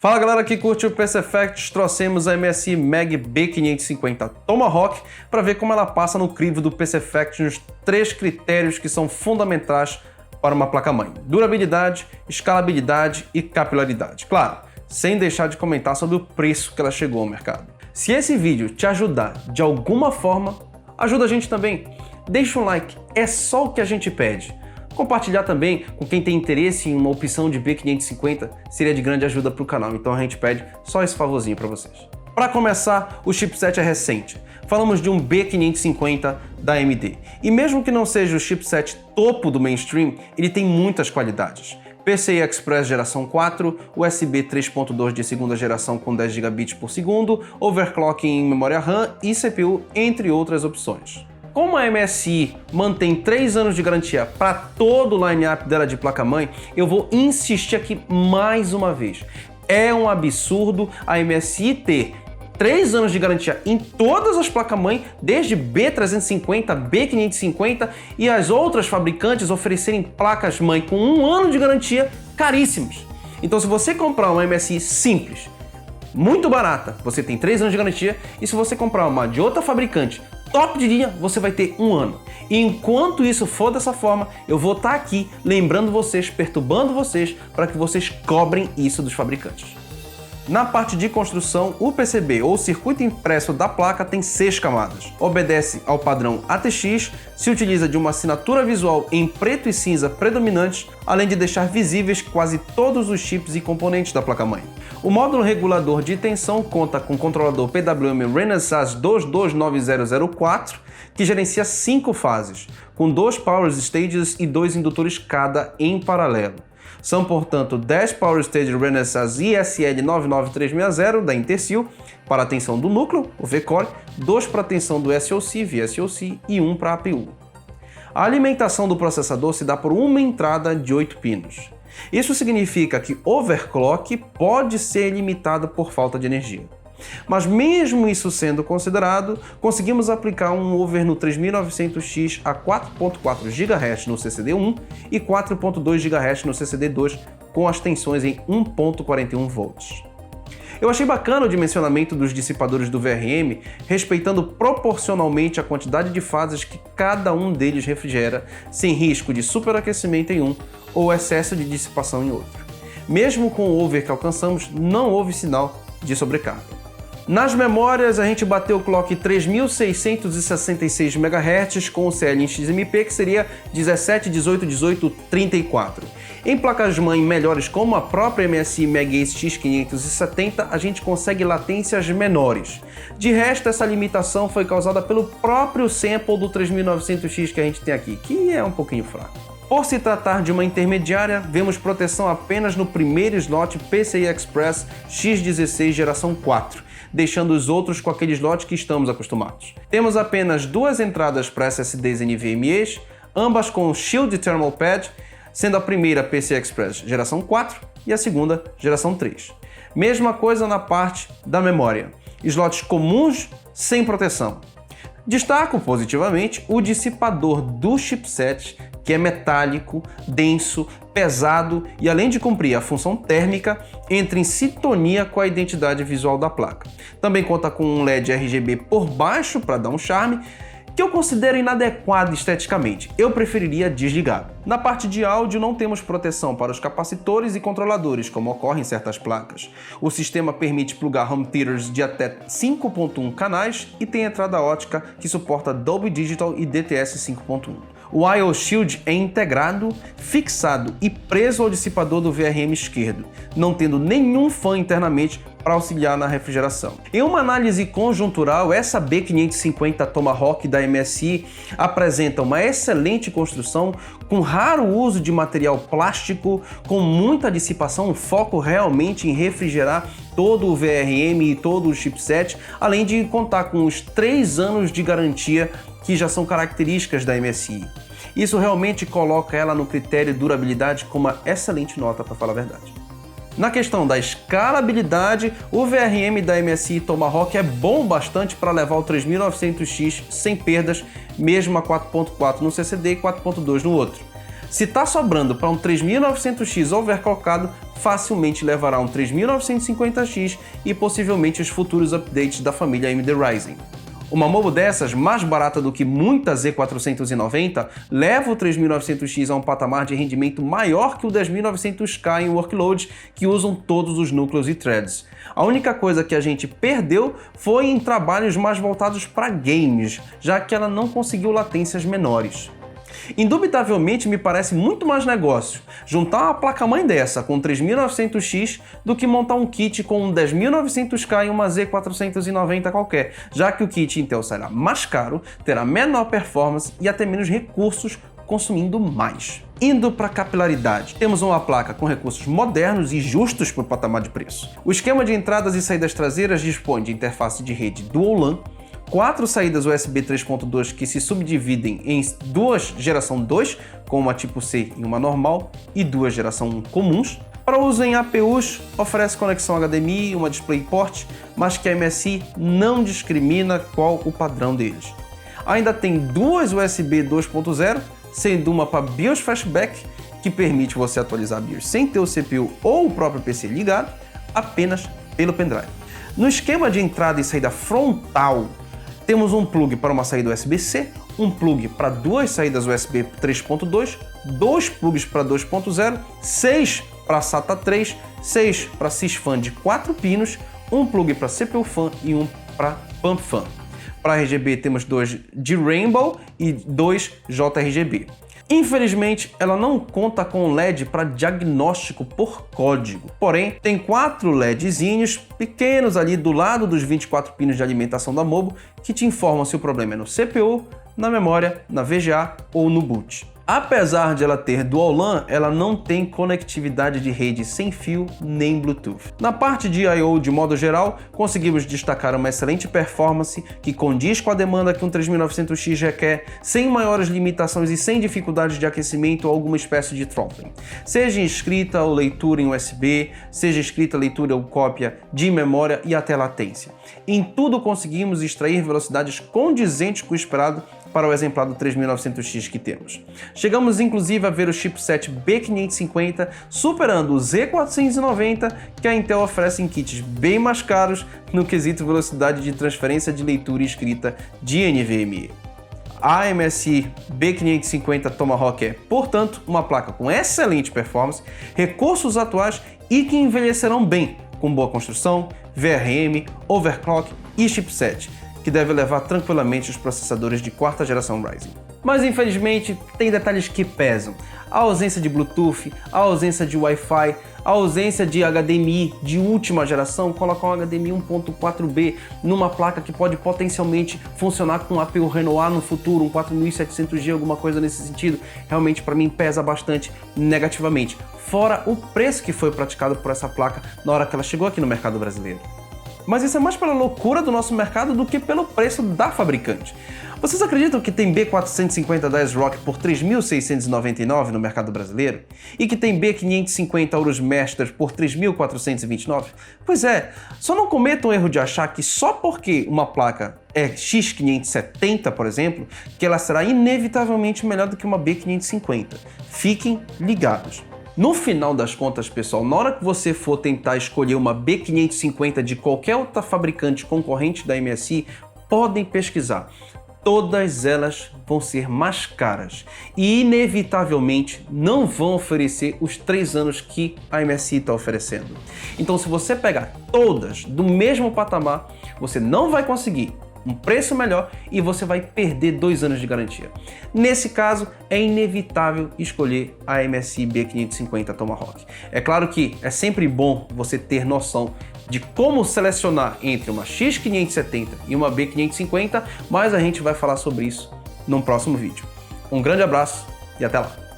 Fala galera que curte o PC Facts, trouxemos a MSI Mag B550 Tomahawk para ver como ela passa no crivo do PC Facts nos 3 critérios que são fundamentais para uma placa-mãe: durabilidade, escalabilidade e capilaridade. Claro, sem deixar de comentar sobre o preço que ela chegou ao mercado. Se esse vídeo te ajudar de alguma forma, ajuda a gente também. Deixa um like, é só o que a gente pede. Compartilhar também com quem tem interesse em uma opção de B550 seria de grande ajuda para o canal, então a gente pede só esse favorzinho para vocês. Para começar, o chipset é recente. Falamos de um B550 da AMD. E mesmo que não seja o chipset topo do mainstream, ele tem muitas qualidades. PCI Express geração 4, USB 3.2 de segunda geração com 10 GB por segundo, overclocking em memória RAM e CPU, entre outras opções. Como a MSI mantém 3 anos de garantia para todo o line-up dela de placa-mãe, eu vou insistir aqui mais uma vez. É um absurdo a MSI ter 3 anos de garantia em todas as placas-mãe, desde B350, B550 e as outras fabricantes oferecerem placas-mãe com 1 ano de garantia caríssimas. Então, se você comprar uma MSI simples, muito barata, você tem 3 anos de garantia, e se você comprar uma de outra fabricante top de linha, você vai ter 1 ano. E enquanto isso for dessa forma, eu vou estar aqui lembrando vocês, perturbando vocês, para que vocês cobrem isso dos fabricantes. Na parte de construção, o PCB ou circuito impresso da placa tem 6 camadas. Obedece ao padrão ATX, se utiliza de uma assinatura visual em preto e cinza predominantes, além de deixar visíveis quase todos os chips e componentes da placa-mãe. O módulo regulador de tensão conta com o controlador PWM Renesas 229004, que gerencia 5 fases, com 2 Power Stages e 2 indutores cada em paralelo. São, portanto, 10 Power Stage Renesas ISL 99360 da Intersil para a tensão do núcleo, o V-Core, 2 para a tensão do SoC, VSoC e 1 para a APU. A alimentação do processador se dá por uma entrada de 8 pinos. Isso significa que overclock pode ser limitado por falta de energia. Mas mesmo isso sendo considerado, conseguimos aplicar um over no 3900X a 4.4 GHz no CCD1 e 4.2 GHz no CCD2 com as tensões em 1.41 volts. Eu achei bacana o dimensionamento dos dissipadores do VRM, respeitando proporcionalmente a quantidade de fases que cada um deles refrigera, sem risco de superaquecimento em um ou excesso de dissipação em outro. Mesmo com o over que alcançamos, não houve sinal de sobrecarga. Nas memórias, a gente bateu o clock 3666 MHz com o CL em XMP, que seria 17, 18, 18, 34. Em placas-mãe melhores como a própria MSI Mag Ace X570, a gente consegue latências menores. De resto, essa limitação foi causada pelo próprio sample do 3900X que a gente tem aqui, que é um pouquinho fraco. Por se tratar de uma intermediária, vemos proteção apenas no primeiro slot PCI Express X16 geração 4, deixando os outros com aquele slot que estamos acostumados. Temos apenas 2 entradas para SSDs NVMe, ambas com Shield Thermal Pad, sendo a primeira PCI Express geração 4 e a segunda geração 3. Mesma coisa na parte da memória, slots comuns sem proteção. Destaco positivamente o dissipador do chipset, que é metálico, denso, pesado e, além de cumprir a função térmica, entra em sintonia com a identidade visual da placa. Também conta com um LED RGB por baixo para dar um charme, que eu considero inadequado esteticamente. Eu preferiria desligado. Na parte de áudio não temos proteção para os capacitores e controladores, como ocorre em certas placas. O sistema permite plugar home theaters de até 5.1 canais e tem entrada ótica que suporta Dolby Digital e DTS 5.1. O I/O Shield é integrado, fixado e preso ao dissipador do VRM esquerdo, não tendo nenhum fã internamente para auxiliar na refrigeração. Em uma análise conjuntural, essa B550 Tomahawk da MSI apresenta uma excelente construção, com raro uso de material plástico, com muita dissipação, um foco realmente em refrigerar todo o VRM e todo o chipset, além de contar com os 3 anos de garantia que já são características da MSI. Isso realmente coloca ela no critério durabilidade com uma excelente nota, para falar a verdade. Na questão da escalabilidade, o VRM da MSI Tomahawk é bom bastante para levar o 3900X sem perdas, mesmo a 4.4 no CCD e 4.2 no outro. Se está sobrando para um 3900X overclockado, facilmente levará um 3950X e possivelmente os futuros updates da família AMD Ryzen. Uma MOBO dessas, mais barata do que muita Z490, leva o 3900X a um patamar de rendimento maior que o 10900K em workloads que usam todos os núcleos e threads. A única coisa que a gente perdeu foi em trabalhos mais voltados para games, já que ela não conseguiu latências menores. Indubitavelmente me parece muito mais negócio juntar uma placa-mãe dessa com 3900X do que montar um kit com um 10900K e uma Z490 qualquer, já que o kit Intel será mais caro, terá menor performance e até menos recursos, consumindo mais. Indo para capilaridade, temos uma placa com recursos modernos e justos para o patamar de preço. O esquema de entradas e saídas traseiras dispõe de interface de rede Dual LAN, 4 saídas USB 3.2 que se subdividem em duas geração 2, com uma tipo C e uma normal, e duas geração 1 comuns. Para uso em APUs, oferece conexão HDMI e uma DisplayPort, mas que a MSI não discrimina qual o padrão deles. Ainda tem duas USB 2.0, sendo uma para BIOS Flashback, que permite você atualizar a BIOS sem ter o CPU ou o próprio PC ligado, apenas pelo pendrive. No esquema de entrada e saída frontal, temos um plug para uma saída USB-C, um plug para duas saídas USB 3.2, dois plugs para 2.0, 6 para SATA 3, 6 para sysfan de 4 pinos, um plug para CPU fan e um para pump fan. Para RGB temos dois de Rainbow e dois JRGB. Infelizmente, ela não conta com LED para diagnóstico por código. Porém, tem 4 LEDzinhos pequenos ali do lado dos 24 pinos de alimentação da MOBO que te informam se o problema é no CPU, na memória, na VGA ou no boot. Apesar de ela ter Dual LAN, ela não tem conectividade de rede sem fio nem Bluetooth. Na parte de I/O de modo geral, conseguimos destacar uma excelente performance que condiz com a demanda que um 3900X requer, sem maiores limitações e sem dificuldades de aquecimento ou alguma espécie de throttling. Seja escrita ou leitura em USB, seja escrita, leitura ou cópia de memória e até latência. Em tudo conseguimos extrair velocidades condizentes com o esperado para o exemplar do 3900X que temos. Chegamos inclusive a ver o chipset B550 superando o Z490 que a Intel oferece em kits bem mais caros no quesito velocidade de transferência de leitura e escrita de NVMe. A MSI B550 Tomahawk é, portanto, uma placa com excelente performance, recursos atuais e que envelhecerão bem, com boa construção, VRM, overclock e chipset, que deve levar tranquilamente os processadores de 4ª geração Ryzen. Mas infelizmente tem detalhes que pesam. A ausência de Bluetooth, a ausência de Wi-Fi, a ausência de HDMI de última geração, colocar um HDMI 1.4B numa placa que pode potencialmente funcionar com um APU Renoir no futuro, um 4700G, alguma coisa nesse sentido, realmente para mim pesa bastante negativamente. Fora o preço que foi praticado por essa placa na hora que ela chegou aqui no mercado brasileiro. Mas isso é mais pela loucura do nosso mercado do que pelo preço da fabricante. Vocês acreditam que tem B450 da ASRock por R$ 3.699 no mercado brasileiro? E que tem B550 Aorus Master por R$ 3.429? Pois é, só não cometam o erro de achar que só porque uma placa é X570, por exemplo, que ela será inevitavelmente melhor do que uma B550. Fiquem ligados. No final das contas, pessoal, na hora que você for tentar escolher uma B550 de qualquer outra fabricante concorrente da MSI, podem pesquisar. Todas elas vão ser mais caras e inevitavelmente não vão oferecer os 3 anos que a MSI está oferecendo. Então, se você pegar todas do mesmo patamar, você não vai conseguir um preço melhor e você vai perder 2 anos de garantia. Nesse caso, é inevitável escolher a MSI B550 Tomahawk. É claro que é sempre bom você ter noção de como selecionar entre uma X570 e uma B550, mas a gente vai falar sobre isso num próximo vídeo. Um grande abraço e até lá!